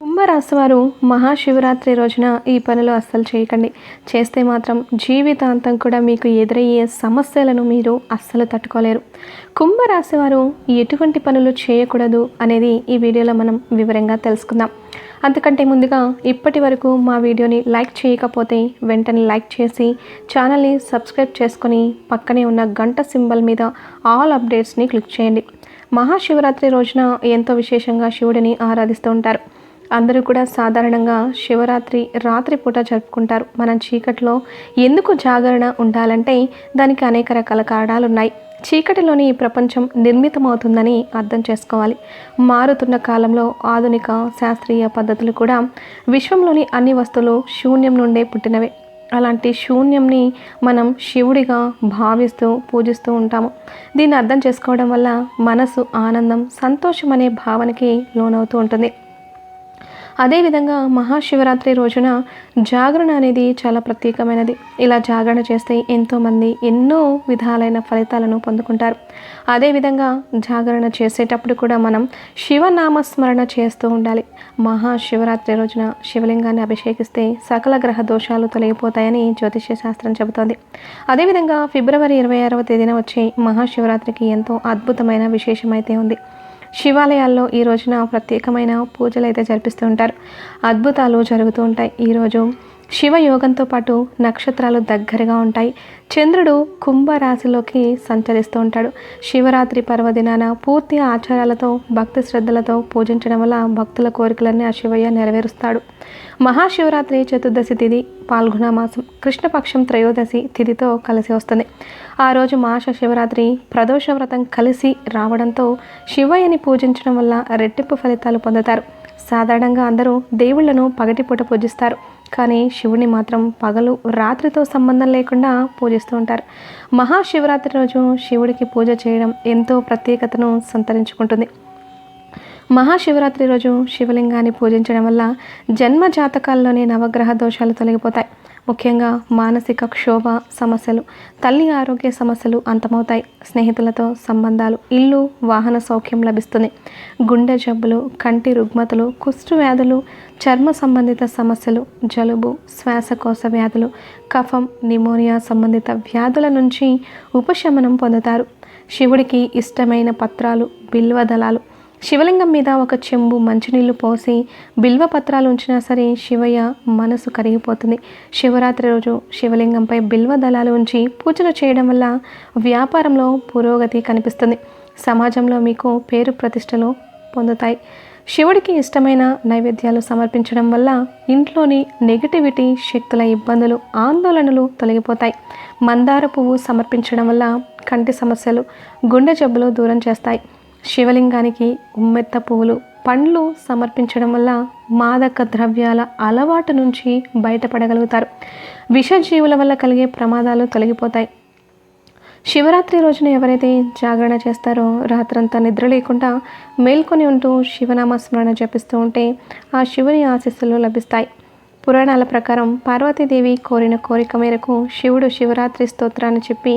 కుంభరాశి వారు మహాశివరాత్రి రోజున ఈ పనులు అస్సలు చేయకండి. చేస్తే మాత్రం జీవితాంతం కూడా మీకు ఎదురయ్యే సమస్యలను మీరు అస్సలు తట్టుకోలేరు. కుంభరాశి వారు ఎటువంటి పనులు చేయకూడదు అనేది ఈ వీడియోలో మనం వివరంగా తెలుసుకుందాం. అంతకంటే ముందుగా ఇప్పటి వరకు మా వీడియోని లైక్ చేయకపోతే వెంటనే లైక్ చేసి ఛానల్ని సబ్స్క్రైబ్ చేసుకొని పక్కనే ఉన్న గంట సింబల్ మీద ఆల్ అప్డేట్స్ని క్లిక్ చేయండి. మహాశివరాత్రి రోజున ఎంతో విశేషంగా శివుడిని ఆరాధిస్తూ ఉంటారు. అందరూ కూడా సాధారణంగా శివరాత్రి రాత్రిపూట జరుపుకుంటారు. మనం చీకట్లో ఎందుకు జాగరణ ఉండాలంటే దానికి అనేక రకాల కారణాలు ఉన్నాయి. చీకటిలోని ఈ ప్రపంచం నిర్మితమవుతుందని అర్థం చేసుకోవాలి. మారుతున్న కాలంలో ఆధునిక శాస్త్రీయ పద్ధతులు కూడా విశ్వంలోని అన్ని వస్తువులు శూన్యం నుండే పుట్టినవే. అలాంటి శూన్యంని మనం శివుడిగా భావిస్తూ పూజిస్తూ ఉంటాము. దీన్ని అర్థం చేసుకోవడం వల్ల మనసు ఆనందం, సంతోషం అనే భావనకి లోనవుతూ ఉంటుంది. అదేవిధంగా మహాశివరాత్రి రోజున జాగరణ అనేది చాలా ప్రత్యేకమైనది. ఇలా జాగరణ చేస్తే ఎంతోమంది ఎన్నో విధాలైన ఫలితాలను పొందుకుంటారు. అదేవిధంగా జాగరణ చేసేటప్పుడు కూడా మనం శివనామస్మరణ చేస్తూ ఉండాలి. మహాశివరాత్రి రోజున శివలింగాన్ని అభిషేకిస్తే సకల గ్రహ దోషాలు తొలగిపోతాయని జ్యోతిష్య శాస్త్రం చెబుతోంది. అదేవిధంగా ఫిబ్రవరి 26వ తేదీన వచ్చే మహాశివరాత్రికి ఎంతో అద్భుతమైన విశేషమైతే ఉంది. శివాలయాల్లో ఈ రోజున ప్రత్యేకమైన పూజలు అయితే జరిపిస్తూ ఉంటారు. అద్భుతాలు జరుగుతూ ఉంటాయి. ఈరోజు శివయోగంతో పాటు నక్షత్రాలు దగ్గరగా ఉంటాయి. చంద్రుడు కుంభరాశిలోకి సంచరిస్తూ ఉంటాడు. శివరాత్రి పర్వదినాన పూర్తి ఆచారాలతో భక్తి శ్రద్ధలతో పూజించడం వల్ల భక్తుల కోరికలన్నీ ఆ శివయ్య నెరవేరుస్తాడు. మహాశివరాత్రి చతుర్దశి తిథి పాల్గొన మాసం కృష్ణపక్షం త్రయోదశి తిథితో కలిసి వస్తుంది. ఆ రోజు మాస శివరాత్రి ప్రదోష వ్రతం కలిసి రావడంతో శివయ్యని పూజించడం వల్ల రెట్టింపు ఫలితాలు పొందుతారు. సాధారణంగా అందరూ దేవుళ్లను పగటిపూట పూజిస్తారు, కానీ శివుని మాత్రం పగలు రాత్రితో సంబంధం లేకుండా పూజిస్తూ ఉంటారు. మహాశివరాత్రి రోజు శివుడికి పూజ చేయడం ఎంతో ప్రత్యేకతను సంతరించుకుంటుంది. మహాశివరాత్రి రోజు శివలింగాన్ని పూజించడం వల్ల జన్మ జాతకాల్లోని నవగ్రహ దోషాలు తొలగిపోతాయి. ముఖ్యంగా మానసిక క్షోభ సమస్యలు, తల్లి ఆరోగ్య సమస్యలు అంతమవుతాయి. స్నేహితులతో సంబంధాలు, ఇల్లు వాహన సౌఖ్యం లభిస్తుంది. గుండె జబ్బులు, కంటి రుగ్మతలు, కుష్టు వ్యాధులు, చర్మ సంబంధిత సమస్యలు, జలుబు, శ్వాసకోశ వ్యాధులు, కఫం, నిమోనియా సంబంధిత వ్యాధుల నుంచి ఉపశమనం పొందుతారు. శివుడికి ఇష్టమైన పత్రాలు బిల్వదళాలు. శివలింగం మీద ఒక చెంబు మంచినీళ్లు పోసి బిల్వ పత్రాలు ఉంచినా సరే శివయ్య మనసు కరిగిపోతుంది. శివరాత్రి రోజు శివలింగంపై బిల్వ దళాలు ఉంచి పూజలు చేయడం వల్ల వ్యాపారంలో పురోగతి కనిపిస్తుంది. సమాజంలో మీకు పేరు ప్రతిష్టలు పొందుతాయి. శివుడికి ఇష్టమైన నైవేద్యాలు సమర్పించడం వల్ల ఇంట్లోని నెగిటివిటీ శక్తుల ఇబ్బందులు, ఆందోళనలు తొలగిపోతాయి. మందార పువ్వు సమర్పించడం వల్ల కంటి సమస్యలు, గుండె జబ్బులు దూరం చేస్తాయి. శివలింగానికి ఉమ్మెత్త పువ్వులు, పండ్లు సమర్పించడం వల్ల మాదక ద్రవ్యాల అలవాటు నుంచి బయటపడగలుగుతారు. విషజీవుల వల్ల కలిగే ప్రమాదాలు తొలగిపోతాయి. శివరాత్రి రోజున ఎవరైతే జాగరణ చేస్తారో రాత్రంతా నిద్ర లేకుండా మేల్కొని ఉంటూ శివనామస్మరణ జపిస్తూ ఉంటే ఆ శివుని ఆశీస్సులు లభిస్తాయి. పురాణాల ప్రకారం పార్వతీదేవి కోరిన కోరిక మేరకు శివుడు శివరాత్రి స్తోత్రాన్ని చెప్పి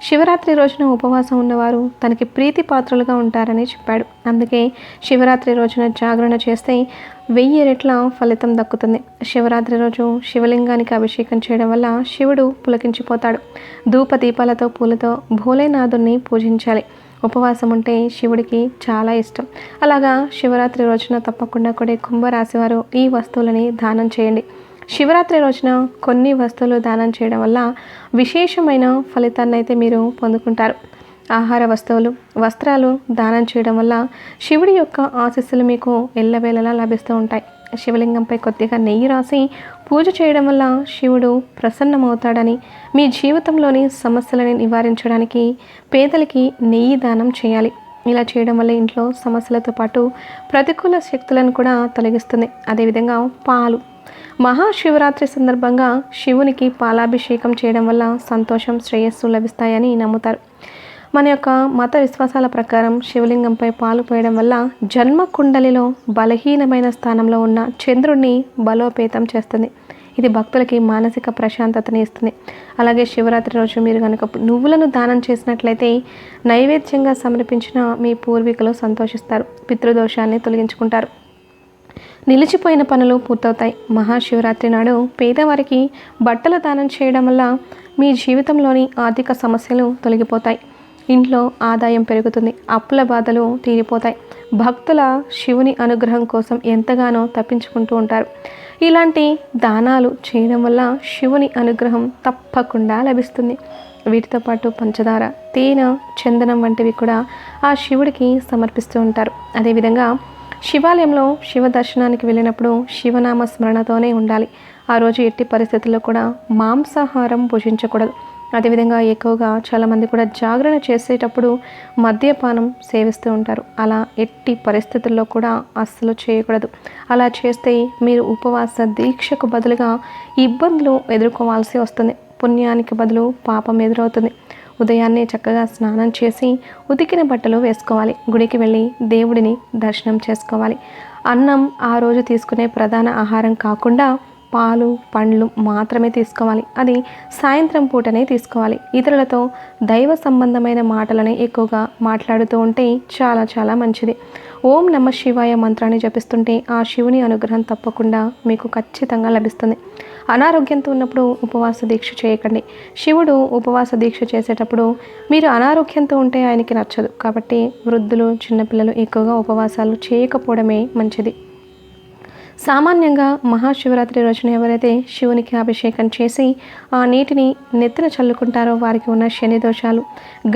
శివరాత్రి రోజున ఉపవాసం ఉన్నవారు తనకి ప్రీతి పాత్రులుగా ఉంటారని చెప్పాడు. అందుకే శివరాత్రి రోజున జాగరణ చేస్తే 1000 రెట్ల ఫలితం దక్కుతుంది. శివరాత్రి రోజు శివలింగానికి అభిషేకం చేయడం వల్ల శివుడు పులకించిపోతాడు. ధూప దీపాలతో పూలతో భోలేనాథుని పూజించాలి. ఉపవాసం ఉంటే శివుడికి చాలా ఇష్టం. అలాగా శివరాత్రి రోజున తప్పకుండా కూడా కుంభరాశి వారు ఈ వస్తువులని దానం చేయండి. శివరాత్రి రోజున కొన్ని వస్తువులు దానం చేయడం వల్ల విశేషమైన ఫలితాన్ని అయితే మీరు పొందుకుంటారు. ఆహార వస్తువులు, వస్త్రాలు దానం చేయడం వల్ల శివుడి యొక్క ఆశీస్సులు మీకు ఎల్లవేళలా లభిస్తూ ఉంటాయి. శివలింగంపై కొద్దిగా నెయ్యి రాసి పూజ చేయడం వల్ల శివుడు ప్రసన్నమవుతాడని, మీ జీవితంలోని సమస్యలని నివారించడానికి పేదలకి నెయ్యి దానం చేయాలి. ఇలా చేయడం వల్ల ఇంట్లో సమస్యలతో పాటు ప్రతికూల శక్తులను కూడా తొలగిస్తుంది. అదేవిధంగా పాలు. మహాశివరాత్రి సందర్భంగా శివునికి పాలాభిషేకం చేయడం వల్ల సంతోషం, శ్రేయస్సు లభిస్తాయని నమ్ముతారు. మన యొక్క మత విశ్వాసాల ప్రకారం శివలింగంపై పాలు పోయడం వల్ల జన్మ కుండలిలో బలహీనమైన స్థానంలో ఉన్న చంద్రుడిని బలోపేతం చేస్తుంది. ఇది భక్తులకి మానసిక ప్రశాంతతని ఇస్తుంది. అలాగే శివరాత్రి రోజు మీరు కనుక నువ్వులను దానం చేసినట్లయితే నైవేద్యంగా సమర్పించిన మీ పూర్వీకులు సంతోషిస్తారు, పితృదోషాన్ని తొలగించుకుంటారు. నిలిచిపోయిన పనులు పూర్తవుతాయి. మహాశివరాత్రి నాడు పేదవారికి బట్టలు దానం చేయడం వల్ల మీ జీవితంలోని ఆర్థిక సమస్యలు తొలగిపోతాయి. ఇంట్లో ఆదాయం పెరుగుతుంది. అప్పుల బాధలు తీరిపోతాయి. భక్తుల శివుని అనుగ్రహం కోసం ఎంతగానో తప్పించుకుంటూ ఉంటారు. ఇలాంటి దానాలు చేయడం వల్ల శివుని అనుగ్రహం తప్పకుండా లభిస్తుంది. వీటితో పాటు పంచదార, తేనె, చందనం వంటివి కూడా ఆ శివుడికి సమర్పిస్తూ ఉంటారు. అదేవిధంగా శివాలయంలో శివ దర్శనానికి వెళ్ళినప్పుడు శివనామ స్మరణతోనే ఉండాలి. ఆ రోజు ఎట్టి పరిస్థితుల్లో కూడా మాంసాహారం భుజించకూడదు. అదేవిధంగా ఎక్కువగా చాలామంది కూడా జాగరణ చేసేటప్పుడు మద్యపానం సేవిస్తూ ఉంటారు. అలా ఎట్టి పరిస్థితుల్లో కూడా అస్సలు చేయకూడదు. అలా చేస్తే మీరు ఉపవాస దీక్షకు బదులుగా ఇబ్బందులు ఎదుర్కోవాల్సి వస్తుంది. పుణ్యానికి బదులు పాపం ఎదురవుతుంది. ఉదయాన్నే చక్కగా స్నానం చేసి ఉతికిన బట్టలు వేసుకోవాలి. గుడికి వెళ్ళి దేవుడిని దర్శనం చేసుకోవాలి. అన్నం ఆ రోజు తీసుకునే ప్రధాన ఆహారం కాకుండా పాలు, పండ్లు మాత్రమే తీసుకోవాలి. అది సాయంత్రం పూటనే తీసుకోవాలి. ఇతరులతో దైవ సంబంధమైన మాటలని ఎక్కువగా మాట్లాడుతూ ఉంటే చాలా చాలా మంచిది. ఓం నమ శివాయ మంత్రాన్ని జపిస్తుంటే ఆ శివుని అనుగ్రహం తప్పకుండా మీకు ఖచ్చితంగా లభిస్తుంది. అనారోగ్యంతో ఉన్నప్పుడు ఉపవాస దీక్ష చేయకండి. శివుడు ఉపవాస దీక్ష చేసేటప్పుడు మీరు అనారోగ్యంతో ఉంటే ఆయనకి నచ్చదు. కాబట్టి వృద్ధులు, చిన్నపిల్లలు ఎక్కువగా ఉపవాసాలు చేయకపోవడమే మంచిది. సామాన్యంగా మహాశివరాత్రి రోజున ఎవరైతే శివునికి అభిషేకం చేసి ఆ నీటిని నెత్తిన చల్లుకుంటారో వారికి ఉన్న శని దోషాలు,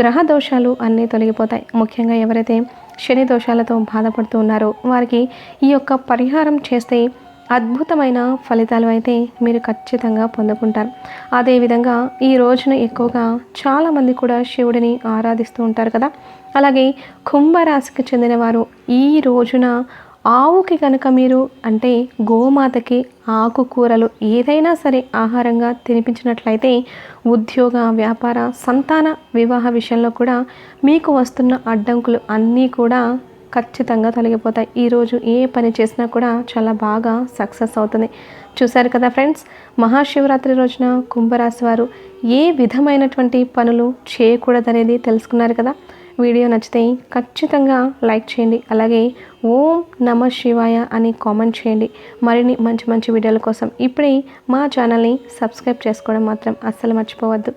గ్రహ దోషాలు అన్నీ తొలగిపోతాయి. ముఖ్యంగా ఎవరైతే శని దోషాలతో బాధపడుతూ ఉన్నారో వారికి ఈ యొక్క పరిహారం చేస్తే అద్భుతమైన ఫలితాలు అయితే మీరు ఖచ్చితంగా పొందుకుంటారు. అదేవిధంగా ఈ రోజున ఎక్కువగా చాలామంది కూడా శివుడిని ఆరాధిస్తూ ఉంటారు కదా. అలాగే కుంభరాశికి చెందిన వారు ఈ రోజున ఆవుకి కనుక మీరు అంటే గోమాతకి ఆకుకూరలు ఏదైనా సరే ఆహారంగా తినిపించినట్లయితే ఉద్యోగ, వ్యాపార, సంతాన, వివాహ విషయంలో కూడా మీకు వస్తున్న అడ్డంకులు అన్నీ కూడా ఖచ్చితంగా తొలగిపోతాయి. ఈరోజు ఏ పని చేసినా కూడా చాలా బాగా సక్సెస్ అవుతుంది. చూశారు కదా ఫ్రెండ్స్, మహాశివరాత్రి రోజున కుంభరాశి వారు ఏ విధమైనటువంటి పనులు చేయకూడదనేది తెలుసుకున్నారు కదా. వీడియో నచ్చితే ఖచ్చితంగా లైక్ చేయండి. అలాగే ఓం నమ శివాయ అని కామెంట్ చేయండి. మరిన్ని మంచి మంచి వీడియోల కోసం ఇప్పుడే మా ఛానల్ని సబ్స్క్రైబ్ చేసుకోవడం మాత్రం అస్సలు మర్చిపోవద్దు.